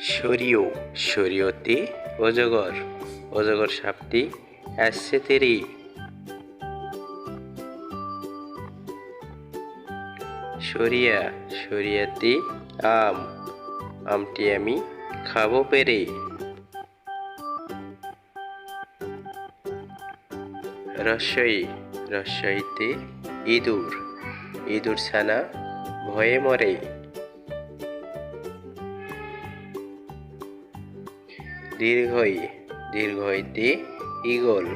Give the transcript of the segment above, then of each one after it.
সরিয় সরিয়তে অজগর অজগর সাপটি আসছে তেরে। সরিয়া সরিয়াতে আম আমটি আমি খাবো পেরে। রস্বই রস্বইতে ইঁদুর ইঁদুর ছানা ভয়ে মরে। দীর্ঘই দীর্ঘইতে ঈগল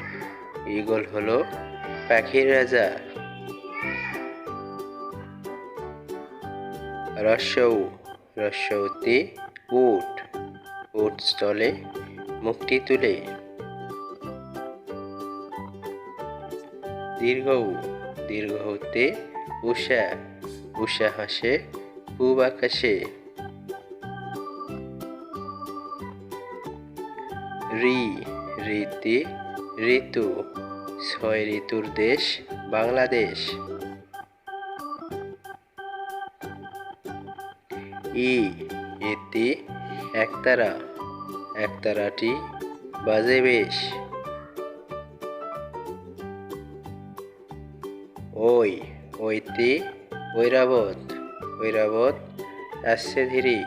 ঈগল হলো পাখির রাজা। রস্যৌ রস্যৌতে উট উট চলে মুখটি তুলে। দীর্ঘৌ দীর্ঘতে উষা উষা হাসে পূব আকাশে। রি রিতে ঋতু ছয় ঋতুর দেশ বাংলাদেশ। ই এতে একতারা একতারাটি বাজে বেশ। ওই ওইতে ঐরাবত ঐরাবত আসছে ধীরে।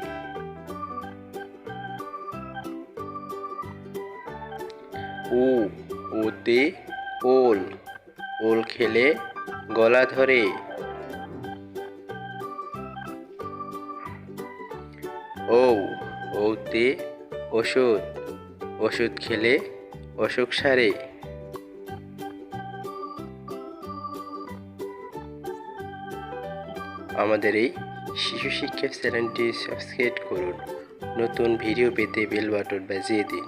উ উতে ওল ওল খেলে গলা ধরে। ঔ ঔতে ওষুধ ওষুধ খেলে অসুখ সারে। আমাদের এই শিশু শিক্ষা চ্যানেলটি সাবস্ক্রাইব করুন। নতুন ভিডিও পেতে বেল বাটন বাজিয়ে দিন।